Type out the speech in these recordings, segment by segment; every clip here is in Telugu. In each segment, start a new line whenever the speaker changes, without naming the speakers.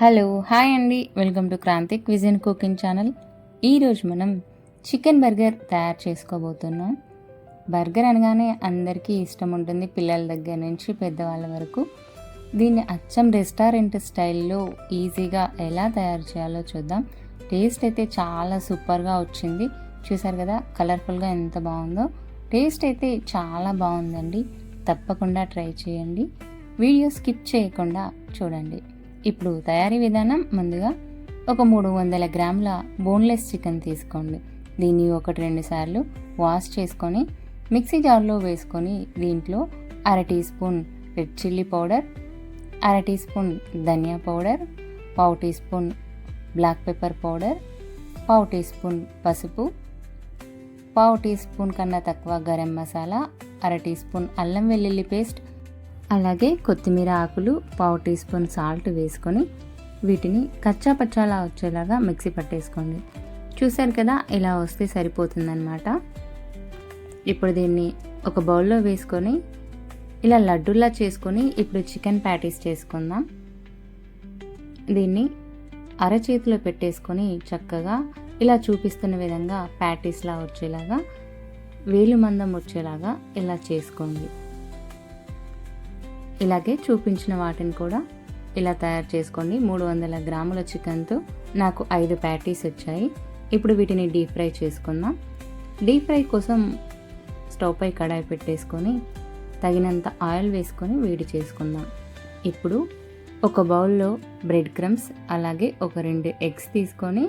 హలో హాయ్ అండి, welcome to Kranthi cuisine cooking channel. ఈరోజు మనం చికెన్ బర్గర్ తయారు చేసుకోబోతున్నాం. బర్గర్ అనగానే అందరికీ ఇష్టం ఉంటుంది, పిల్లల దగ్గర నుంచి పెద్దవాళ్ళ వరకు. దీన్ని అచ్చం రెస్టారెంట్ స్టైల్లో ఈజీగా ఎలా తయారు చేయాలో చూద్దాం. టేస్ట్ అయితే చాలా సూపర్గా వచ్చింది. చూసారు కదా కలర్ఫుల్గా ఎంత బాగుందో. టేస్ట్ అయితే చాలా బాగుందండి, తప్పకుండా ట్రై చేయండి. వీడియో స్కిప్ చేయకుండా చూడండి. ఇప్పుడు తయారీ విధానం: ముందుగా ఒక 300 గ్రాముల బోన్లెస్ చికెన్ తీసుకోండి. దీన్ని 1-2 సార్లు వాష్ చేసుకొని మిక్సీ జార్లో వేసుకొని దీంట్లో 1/2 teaspoon red chilli powder, 1/2 teaspoon dhania powder, 1/2 teaspoon black pepper powder, 1/2 teaspoon పసుపు, 1/2 టీ స్పూన్ కన్నా తక్కువ గరం మసాలా, 1/2 టీ స్పూన్ అల్లం వెల్లుల్లి పేస్ట్, అలాగే కొత్తిమీర ఆకులు, 1/2 టీ స్పూన్ సాల్ట్ వేసుకొని వీటిని కచ్చా పచ్చాలా వచ్చేలాగా మిక్సీ పట్టేసుకోండి. చూసారు కదా, ఇలా వస్తే సరిపోతుందన్నమాట. ఇప్పుడు దీన్ని ఒక బౌల్లో వేసుకొని ఇలా లడ్డూలా చేసుకొని ఇప్పుడు చికెన్ ప్యాటీస్ చేసుకుందాం. దీన్ని అరచేతిలో పెట్టేసుకొని చక్కగా ఇలా చూపిస్తున్న విధంగా ప్యాటీస్లా వచ్చేలాగా, వేలు మందం వచ్చేలాగా ఇలా చేసుకోండి. ఇలాగే చూపించిన వాటిని కూడా ఇలా తయారు చేసుకోండి. 300 గ్రాముల చికెన్తో నాకు 5 ప్యాటీస్ వచ్చాయి. ఇప్పుడు వీటిని డీప్ ఫ్రై చేసుకుందాం. డీప్ ఫ్రై కోసం స్టవ్ పై కడాయి పెట్టేసుకొని తగినంత ఆయిల్ వేసుకొని వేడి చేసుకుందాం. ఇప్పుడు ఒక బౌల్లో బ్రెడ్ క్రమ్స్, అలాగే ఒక 2 ఎగ్స్ తీసుకొని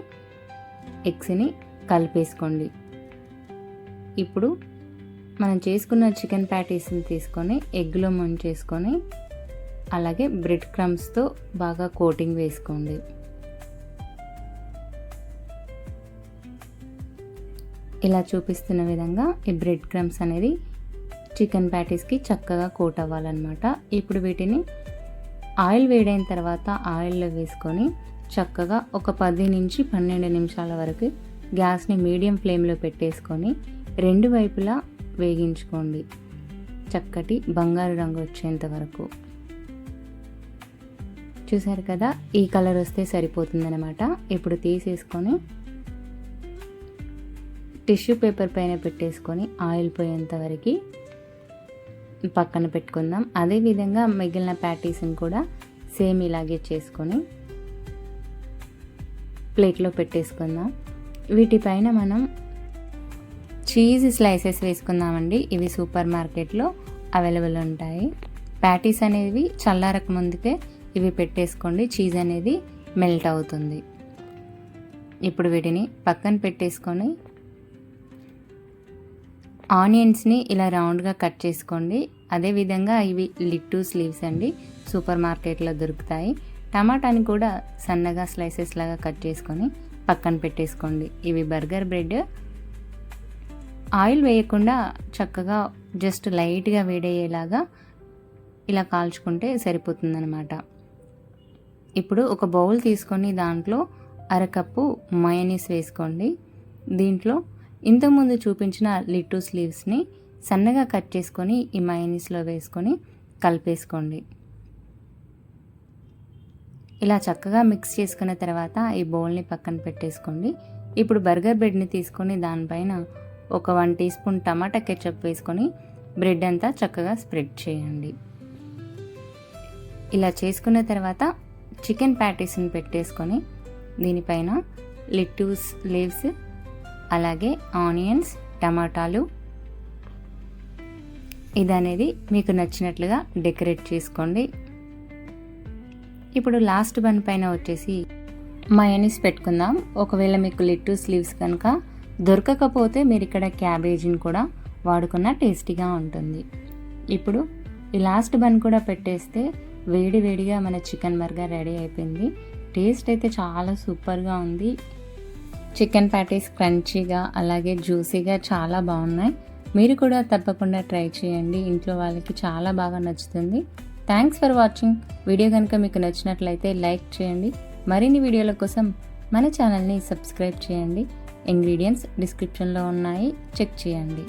ఎగ్స్ని కలిపేసుకోండి. ఇప్పుడు మనం చేసుకున్న చికెన్ ప్యాటీస్ని తీసుకొని ఎగ్లో ముంచేసుకొని అలాగే బ్రెడ్ క్రమ్స్తో బాగా కోటింగ్ వేసుకోండి. ఇలా చూపిస్తున్న విధంగా ఈ బ్రెడ్ క్రమ్స్ అనేది చికెన్ ప్యాటీస్కి చక్కగా కోట్ అవ్వాలన్నమాట. ఇప్పుడు వీటిని ఆయిల్ వేడైన తర్వాత ఆయిల్లో వేసుకొని చక్కగా ఒక 10 నుంచి 12 నిమిషాల వరకు గ్యాస్ని మీడియం ఫ్లేమ్లో పెట్టేసుకొని 2 వైపులా వేగించుకోండి, చక్కటి బంగారు రంగు వచ్చేంత వరకు. చూసారు కదా, ఈ కలర్ వస్తే సరిపోతుందన్నమాట. ఇప్పుడు తీసేసుకొని టిష్యూ పేపర్ పైన పెట్టేసుకొని ఆయిల్ పోయేంత వరకు పక్కన పెట్టుకుందాం. అదేవిధంగా మిగిలిన ప్యాటీస్ని కూడా సేమ్ ఇలాగే చేసుకొని ప్లేట్లో పెట్టేసుకుందాం. వీటిపైన మనం చీజ్ స్లైసెస్ వేసుకుందామండి. ఇవి సూపర్ మార్కెట్లో అవైలబుల్ ఉంటాయి. ప్యాటీస్ అనేవి చల్లారక ముందుకే ఇవి పెట్టేసుకోండి, చీజ్ అనేది మెల్ట్ అవుతుంది. ఇప్పుడు వీటిని పక్కన పెట్టేసుకొని ఆనియన్స్ని ఇలా రౌండ్గా కట్ చేసుకోండి. అదేవిధంగా ఇవి లిట్టూ స్లీవ్స్ అండి, సూపర్ మార్కెట్లో దొరుకుతాయి. టమాటాని కూడా సన్నగా స్లైసెస్ లాగా కట్ చేసుకొని పక్కన పెట్టేసుకోండి. ఇవి బర్గర్ బ్రెడ్. ఆయిల్ వేయకుండా చక్కగా జస్ట్ లైట్గా వేడయ్యేలాగా ఇలా కాల్చుకుంటే సరిపోతుందన్నమాట. ఇప్పుడు ఒక బౌల్ తీసుకొని దాంట్లో 1/2 కప్పు మయోనీస్ వేసుకోండి. దీంట్లో ఇంతకుముందు చూపించిన లిట్టూ స్లీవ్స్ని సన్నగా కట్ చేసుకొని ఈ మయోనీస్లో వేసుకొని కలిపేసుకోండి. ఇలా చక్కగా మిక్స్ చేసుకున్న తర్వాత ఈ బౌల్ని పక్కన పెట్టేసుకోండి. ఇప్పుడు బర్గర్ బ్రెడ్ని తీసుకొని దానిపైన ఒక 1 టీ స్పూన్ టమాటా కెచప్ వేసుకొని బ్రెడ్ అంతా చక్కగా స్ప్రెడ్ చేయండి. ఇలా చేసుకున్న తర్వాత చికెన్ ప్యాటీస్ని పెట్టేసుకొని దీనిపైన లిట్టూస్ లీవ్స్, అలాగే ఆనియన్స్, టమాటాలు ఇదనేది మీకు నచ్చినట్లుగా డెకరేట్ చేసుకోండి. ఇప్పుడు లాస్ట్ బన్ పైన వచ్చేసి మయోనీస్ పెట్టుకుందాం. ఒకవేళ మీకు లిట్టూస్ లీవ్స్ కనుక దొరకకపోతే మీరు ఇక్కడ క్యాబేజీని కూడా వాడుకున్న టేస్టీగా ఉంటుంది. ఇప్పుడు ఈ లాస్ట్ బన్ కూడా పెట్టేస్తే వేడి వేడిగా మన చికెన్ బర్గర్ రెడీ అయిపోయింది. టేస్ట్ అయితే చాలా సూపర్గా ఉంది. చికెన్ ప్యాటీస్ క్రంచీగా అలాగే జ్యూసీగా చాలా బాగున్నాయి. మీరు కూడా తప్పకుండా ట్రై చేయండి, ఇంట్లో వాళ్ళకి చాలా బాగా నచ్చుతుంది. Thanks for watching. వీడియో కనుక మీకు నచ్చినట్లయితే లైక్ చేయండి. మరిన్ని వీడియోల కోసం మన ఛానల్ని సబ్స్క్రైబ్ చేయండి. ఇంగ్రీడియంట్స్ డిస్క్రిప్షన్లో ఉన్నాయి, చెక్ చేయండి.